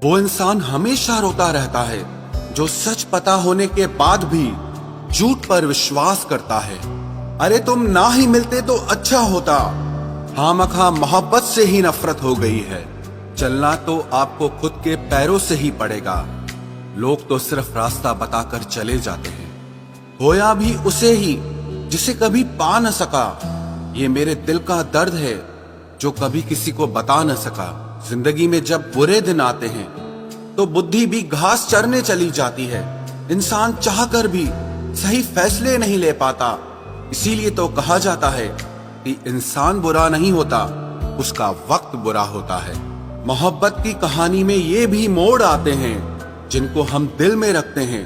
वो इंसान हमेशा रोता रहता है जो सच पता होने के बाद भी झूठ पर विश्वास करता है। अरे तुम ना ही मिलते तो अच्छा होता। खामखा मोहब्बत से ही नफरत हो गई है। चलना तो आपको खुद के पैरों से ही पड़ेगा। लोग तो सिर्फ रास्ता बताकर चले जाते हैं, होया भी उसे ही जिसे कभी पा न सका। ये मेरे दिल का दर्द है जो कभी किसी को बता न सका। जिंदगी में जब बुरे दिन आते हैं तो बुद्धि भी घास चरने चली जाती है। इंसान चाहकर भी सही फैसले नहीं ले पाता। इसीलिए तो कहा जाता है कि इंसान बुरा नहीं होता, उसका वक्त बुरा होता है। मोहब्बत की कहानी में ये भी मोड़ आते हैं, जिनको हम दिल में रखते हैं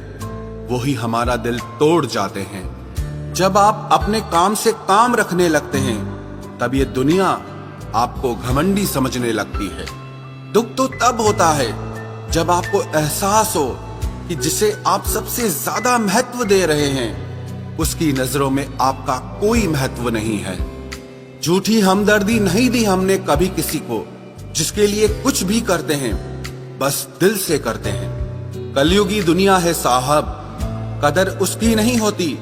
वही हमारा दिल तोड़ जाते हैं। जब आप अपने काम से काम रखने लगते हैं तब ये दुनिया आपको घमंडी समझने लगती है। दुख तो तब होता है जब आपको एहसास हो कि जिसे आप सबसे ज्यादा महत्व दे रहे हैं उसकी नजरों में आपका कोई महत्व नहीं है। झूठी हमदर्दी नहीं दी हमने कभी किसी को, जिसके लिए कुछ भी करते हैं बस दिल से करते हैं। कलयुगी दुनिया है साहब, कदर उसकी नहीं होती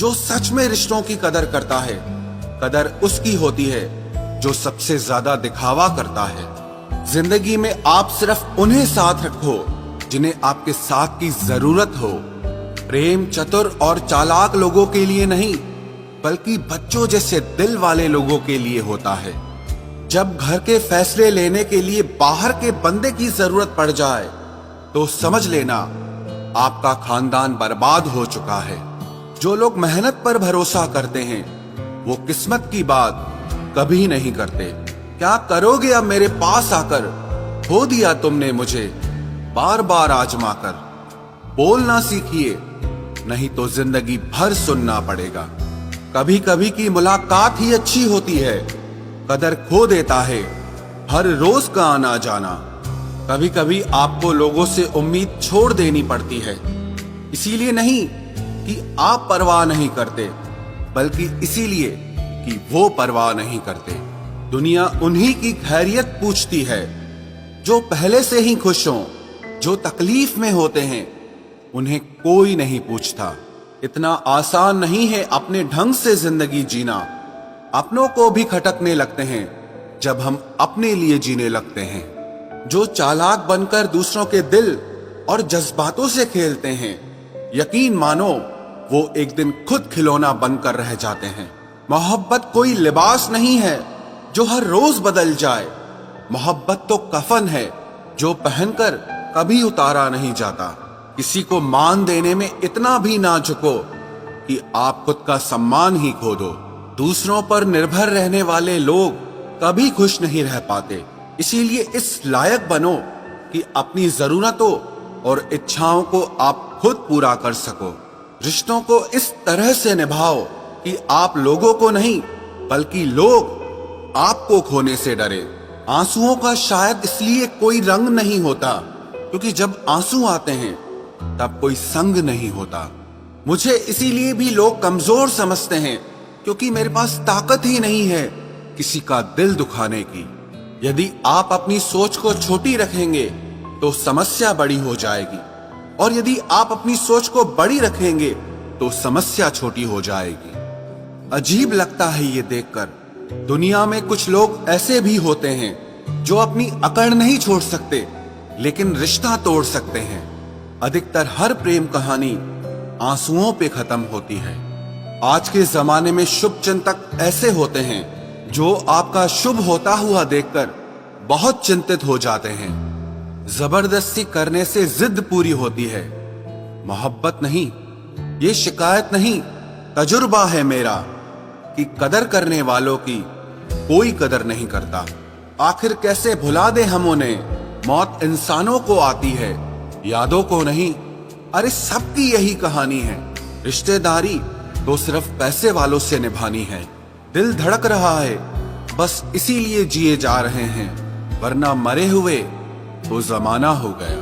जो सच में रिश्तों की कदर करता है। कदर उसकी होती है जो सबसे ज्यादा दिखावा करता है। जिंदगी में आप सिर्फ उन्हें साथ रखो जिन्हें आपके साथ की जरूरत हो। प्रेम चतुर और चालाक लोगों के लिए नहीं, बल्कि बच्चों जैसे दिल वाले लोगों के लिए होता है। जब घर के फैसले लेने के लिए बाहर के बंदे की जरूरत पड़ जाए तो समझ लेना आपका खानदान बर्बाद हो चुका है। जो लोग मेहनत पर भरोसा करते हैं वो किस्मत की बात कभी नहीं करते। क्या करोगे अब मेरे पास आकर, खो दिया तुमने मुझे बार बार आजमा कर। बोलना सीखिए नहीं तो जिंदगी भर सुनना पड़ेगा। कभी कभी की मुलाकात ही अच्छी होती है, कदर खो देता है हर रोज का आना जाना। कभी कभी आपको लोगों से उम्मीद छोड़ देनी पड़ती है, इसीलिए नहीं कि आप परवाह नहीं करते, बल्कि इसीलिए कि वो परवाह नहीं करते। दुनिया उन्हीं की खैरियत पूछती है जो पहले से ही खुश हों। जो तकलीफ में होते हैं उन्हें कोई नहीं पूछता। इतना आसान नहीं है अपने ढंग से जिंदगी जीना। अपनों को भी खटकने लगते हैं जब हम अपने लिए जीने लगते हैं। जो चालाक बनकर दूसरों के दिल और जज्बातों से खेलते हैं, यकीन मानो वो एक दिन खुद खिलौना बनकर रह जाते हैं। मोहब्बत कोई लिबास नहीं है जो हर रोज बदल जाए। मोहब्बत तो कफन है जो पहनकर कभी उतारा नहीं जाता। किसी को मान देने में इतना भी ना झुको कि आप खुद का सम्मान ही खो दो। दूसरों पर निर्भर रहने वाले लोग कभी खुश नहीं रह पाते। इसीलिए इस लायक बनो कि अपनी जरूरतों और इच्छाओं को आप खुद पूरा कर सको। रिश्तों को इस तरह से निभाओ कि आप लोगों को नहीं, बल्कि लोग आपको खोने से डरे। आंसुओं का शायद इसलिए कोई रंग नहीं होता क्योंकि जब आंसू आते हैं तब कोई संग नहीं होता। मुझे इसीलिए भी लोग कमजोर समझते हैं क्योंकि मेरे पास ताकत ही नहीं है किसी का दिल दुखाने की। यदि आप अपनी सोच को छोटी रखेंगे तो समस्या बड़ी हो जाएगी, और यदि आप अपनी सोच को बड़ी रखेंगे तो समस्या छोटी हो जाएगी। अजीब लगता है ये देखकर, दुनिया में कुछ लोग ऐसे भी होते हैं जो अपनी अकड़ नहीं छोड़ सकते लेकिन रिश्ता तोड़ सकते हैं। अधिकतर हर प्रेम कहानी आंसुओं पे खत्म होती है। आज के जमाने में शुभ चिंतक ऐसे होते हैं जो आपका शुभ होता हुआ देखकर बहुत चिंतित हो जाते हैं। जबरदस्ती करने से जिद पूरी होती है। मोहब्बत नहीं, ये शिकायत नहीं, तजुर्बा है मेरा कि कदर करने वालों की कोई कदर नहीं करता। आखिर कैसे भुला दे हम उन्हें, मौत इंसानों को आती है, यादों को नहीं। अरे सबकी यही कहानी है। रिश्तेदारी तो सिर्फ पैसे वालों से निभानी है। दिल धड़क रहा है बस इसीलिए जिए जा रहे हैं, वरना मरे हुए तो जमाना हो गया।